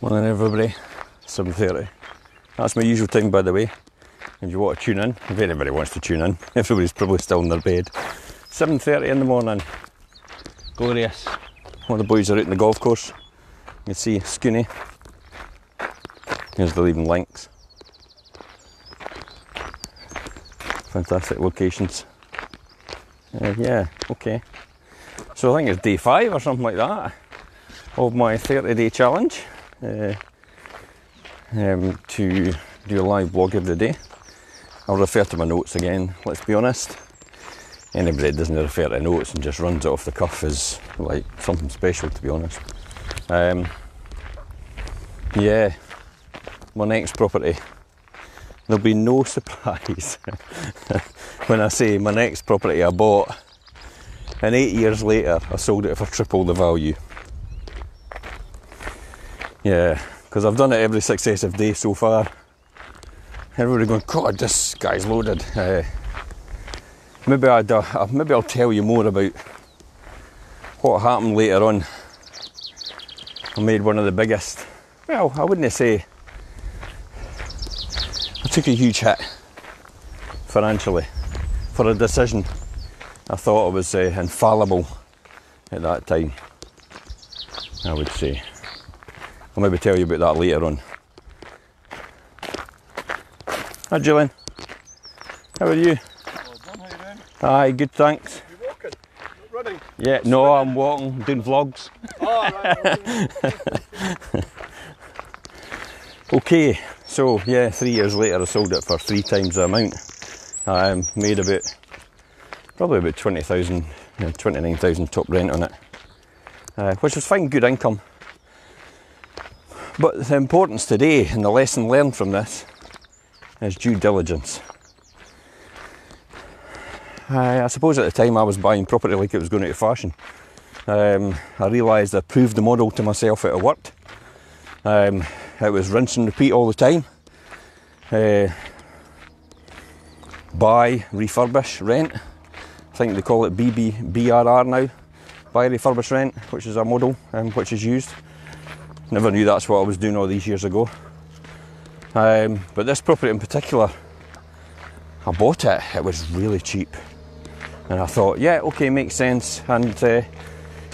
Morning everybody, 7:30. That's my usual time, by the way. If you want to tune in, if anybody wants to tune in, everybody's probably still in their bed. 7:30 in the morning. Glorious. All the boys are out in the golf course. You can see Scooney. Here's the leaving links. Fantastic locations. Yeah, okay. So I think it's day 5 or something like that of my 30-day challenge to do a live vlog every day. I'll refer to my notes again, let's be honest. Anybody that doesn't refer to notes and just runs it off the cuff is like something special, to be honest. Yeah, my next property. There'll be no surprise when I say my next property I bought, and 8 years later I sold it for triple the value. Yeah, because I've done it every successive day so far. Everybody going, God, this guy's loaded. Maybe I'll tell you more about what happened later on. I made one of the biggest, well, I wouldn't say, I took a huge hit financially for a decision I thought I was infallible at that time, I would say. I'll maybe tell you about that later on. Hi Julian, how are you? Well done, how you doing? Aye, good, thanks. You walking? Not running? Yeah, no, I'm walking, doing vlogs. Oh, right. Okay, so yeah, 3 years later I sold it for 3 times the amount. I made probably about 20,000, 29,000 top rent on it, which was fine, good income. But the importance today and the lesson learned from this is due diligence. I suppose at the time I was buying property like it was going out of fashion. I realised I proved the model to myself that it worked. It was rinse and repeat all the time. Buy, refurbish, rent. I think they call it BRR now. Buy, refurbish, rent, which is a model which is used. Never knew that's what I was doing all these years ago. But this property in particular, I bought it, it was really cheap. And I thought, yeah, okay, makes sense. And,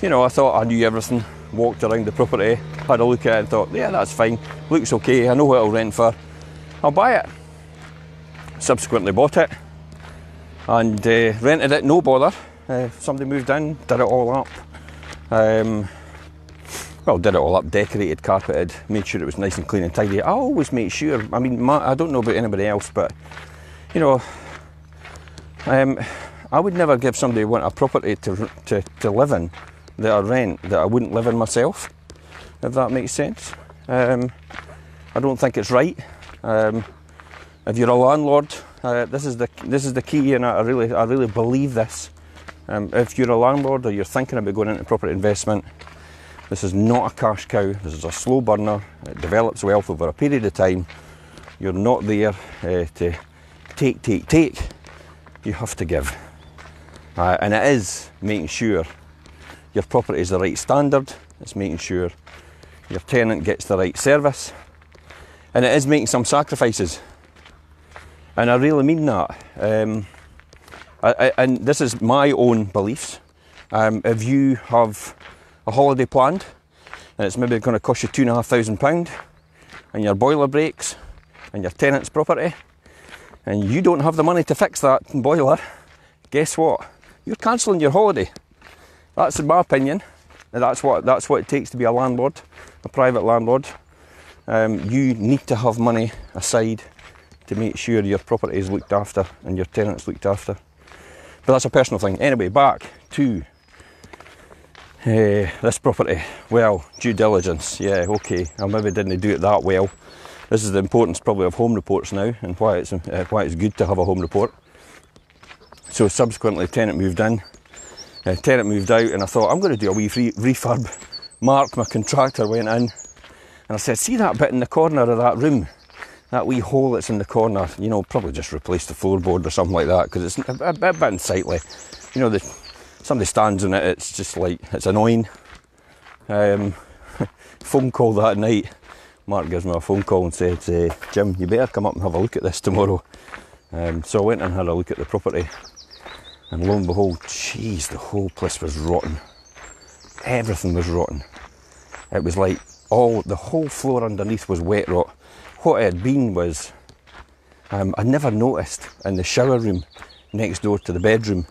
you know, I thought I knew everything. Walked around the property, had a look at it and thought, yeah, that's fine. Looks okay, I know what it'll rent for. I'll buy it. Subsequently bought it and rented it, no bother. Somebody moved in, did it all up. Well, did it all up, decorated, carpeted, made sure it was nice and clean and tidy. I always make sure, I mean, I don't know about anybody else, but, you know, I would never give somebody want a property to live in that I rent that I wouldn't live in myself, if that makes sense. I don't think it's right. If you're a landlord, this is the key, and I really believe this. If you're a landlord or you're thinking about going into property investment, this is not a cash cow. This is a slow burner. It develops wealth over a period of time. You're not there to take. You have to give. And it is making sure your property is the right standard. It's making sure your tenant gets the right service. And it is making some sacrifices. And I really mean that. And this is my own beliefs. If you have a holiday planned and it's maybe going to cost you £2,500 and your boiler breaks and your tenant's property and you don't have the money to fix that boiler, guess what? You're cancelling your holiday. That's in my opinion. That's what it takes to be a landlord, a private landlord. You need to have money aside to make sure your property is looked after and your tenant's looked after. But that's a personal thing. Anyway, back to this property. Well, due diligence. Yeah, okay. I maybe didn't do it that well. This is the importance probably of home reports now, and why it's good to have a home report. So subsequently, tenant moved in. Tenant moved out, and I thought I'm going to do a wee refurb. Mark, my contractor, went in, and I said, "See that bit in the corner of that room? That wee hole that's in the corner, you know, probably just replace the floorboard or something like that, because it's a bit unsightly. You know, somebody stands on it, it's just like, it's annoying. phone call that night. Mark gives me a phone call and said, Jim, you better come up and have a look at this tomorrow. So I went and had a look at the property, and lo and behold, jeez, the whole place was rotten. Everything was rotten. It was like the whole floor underneath was wet rot. What it had been was, I never noticed in the shower room next door to the bedroom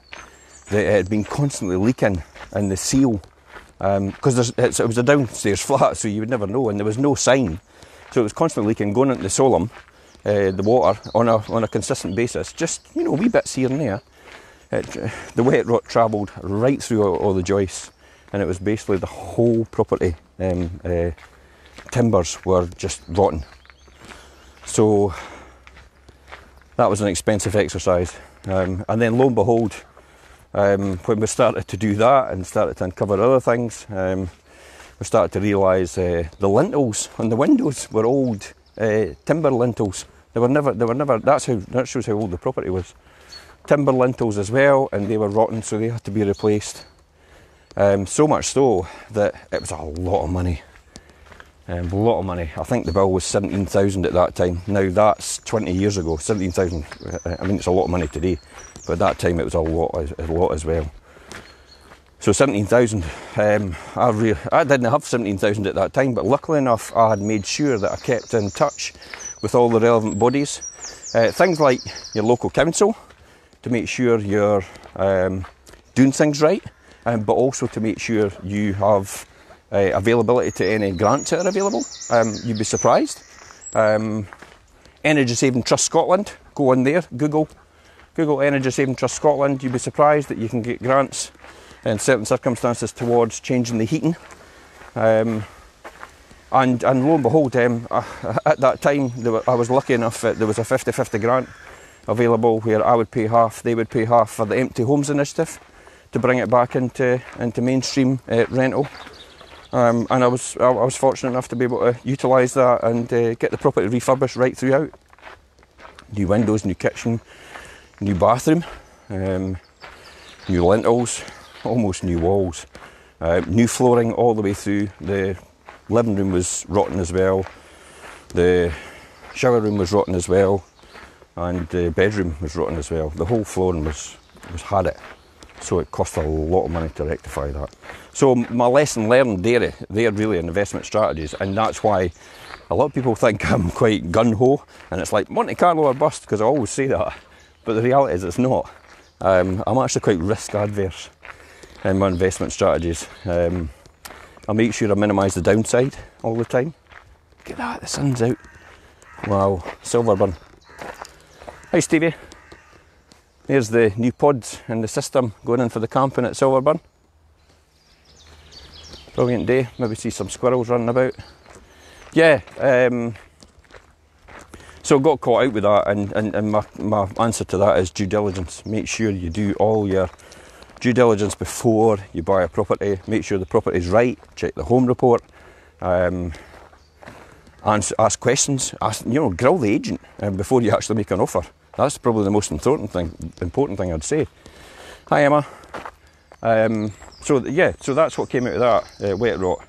that it had been constantly leaking in the seal, because it was a downstairs flat, so you would never know, and there was no sign. So it was constantly leaking, going into the solum, the water, on a consistent basis, just, you know, wee bits here and there. The wet rot travelled right through all the joists, and it was basically the whole property. Timbers were just rotten. So that was an expensive exercise. And then lo and behold, when we started to do that and started to uncover other things, we started to realise the lintels on the windows were old timber lintels. They were never. That shows how old the property was. Timber lintels as well, and they were rotten, so they had to be replaced. So much so that it was a lot of money. A lot of money. I think the bill was 17,000 at that time. Now that's 20 years ago. 17,000. I mean, it's a lot of money today, but at that time it was a lot as well. So 17,000. I didn't have 17,000 at that time, but luckily enough, I had made sure that I kept in touch with all the relevant bodies. Things like your local council, to make sure you're doing things right, but also to make sure you have availability to any grants that are available. You'd be surprised. Energy Saving Trust Scotland, go in there, Google Energy Saving Trust Scotland. You'd be surprised that you can get grants in certain circumstances towards changing the heating. And lo and behold, at that time I was lucky enough that there was a 50-50 grant available where I would pay half, they would pay half for the Empty Homes initiative to bring it back into mainstream rental. And I was fortunate enough to be able to utilise that and get the property refurbished right throughout. New windows, new kitchen, new bathroom, new lintels, almost new walls, new flooring all the way through. The living room was rotten as well, the shower room was rotten as well, and the bedroom was rotten as well. The whole flooring had it. So it cost a lot of money to rectify that. So my lesson learned there, they're really investment strategies, and that's why a lot of people think I'm quite gun-ho, and it's like Monte Carlo or bust, because I always say that, but the reality is it's not. I'm actually quite risk adverse in my investment strategies. I make sure I minimise the downside all the time. Look at that, the sun's out. Wow, silver burn. Hi Stevie. There's the new pods in the system going in for the camping at Silverburn. Brilliant day, maybe see some squirrels running about. Yeah, so got caught out with that, and my answer to that is due diligence. Make sure you do all your due diligence before you buy a property. Make sure the property is right, check the home report, ask questions, grill the agent before you actually make an offer. That's probably the most important thing I'd say. Hi Emma. So that's what came out of that, wet rot.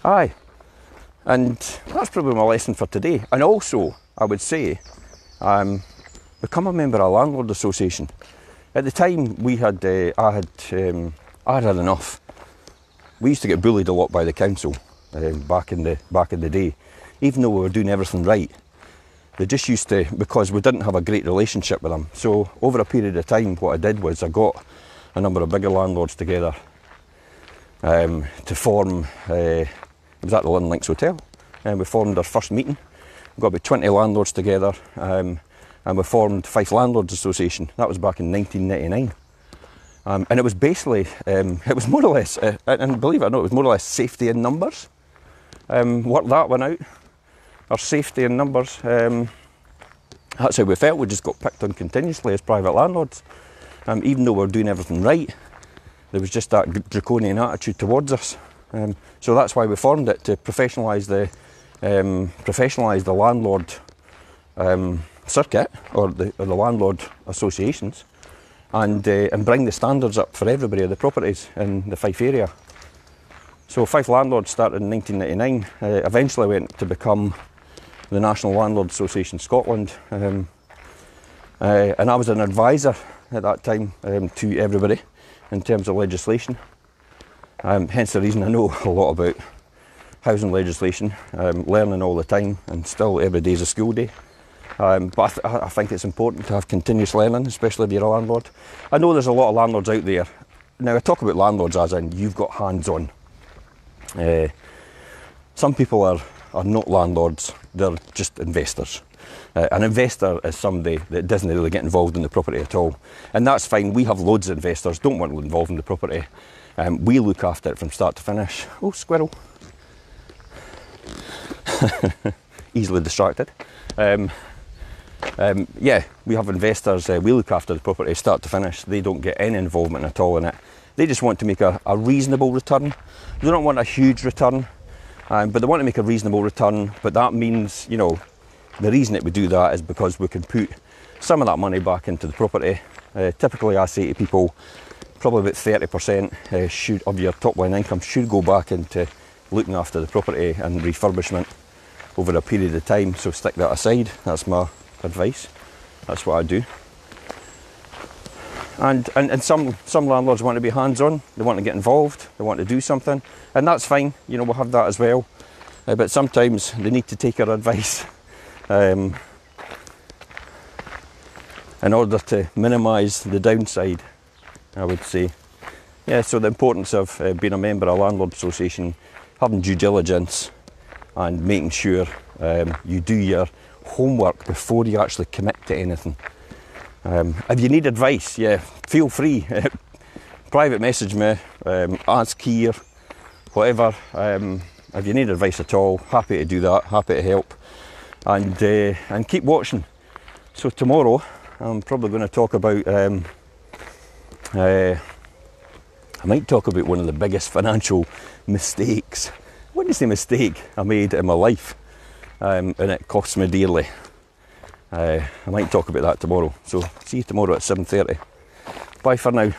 Aye, and that's probably my lesson for today. And also, I would say, become a member of a landlord association. At the time, I had had enough. We used to get bullied a lot by the council back in the day, even though we were doing everything right. They just used to, because we didn't have a great relationship with them. So over a period of time, what I did was I got a number of bigger landlords together to form, it was at the London Links Hotel, and we formed our first meeting. We got about 20 landlords together, and we formed Fife Landlords Association. That was back in 1999. And it was basically, it was more or less, and believe it or not, it was more or less safety in numbers. Worked that one out. Our safety in numbers, that's how we felt. We just got picked on continuously as private landlords. Even though we were doing everything right, there was just that draconian attitude towards us. So that's why we formed it, to professionalise the landlord circuit, or the landlord associations, and bring the standards up for everybody of the properties in the Fife area. So Fife Landlords started in 1999, eventually went to become the National Landlord Association Scotland, and I was an advisor at that time to everybody in terms of legislation. Hence the reason I know a lot about housing legislation, learning all the time, and still every day is a school day. But I think it's important to have continuous learning, especially if you're a landlord. I know there's a lot of landlords out there. Now I talk about landlords as in you've got hands-on. Some people are not landlords, they're just investors. An investor is somebody that doesn't really get involved in the property at all. And that's fine, we have loads of investors, don't want to involve in the property. We look after it from start to finish. Oh, squirrel. Easily distracted. Yeah, we have investors, we look after the property start to finish. They don't get any involvement at all in it. They just want to make a reasonable return. They don't want a huge return, but they want to make a reasonable return. But that means, you know, the reason that we do that is because we can put some of that money back into the property. Typically I say to people, probably about 30% of your top line income should go back into looking after the property and refurbishment over a period of time. So stick that aside, that's my advice, that's what I do. And some landlords want to be hands-on, they want to get involved, they want to do something, and that's fine, you know, we'll have that as well. But sometimes they need to take our advice in order to minimise the downside, I would say. Yeah, so the importance of being a member of a landlord association, having due diligence and making sure you do your homework before you actually commit to anything. If you need advice, yeah, feel free. Private message me, ask here, whatever. If you need advice at all, happy to do that, happy to help. And keep watching. So tomorrow, I'm probably going to talk about, I might talk about one of the biggest financial mistakes, I wouldn't say mistake, I made in my life, and it cost me dearly. I might talk about that tomorrow. So see you tomorrow at 7:30. Bye for now.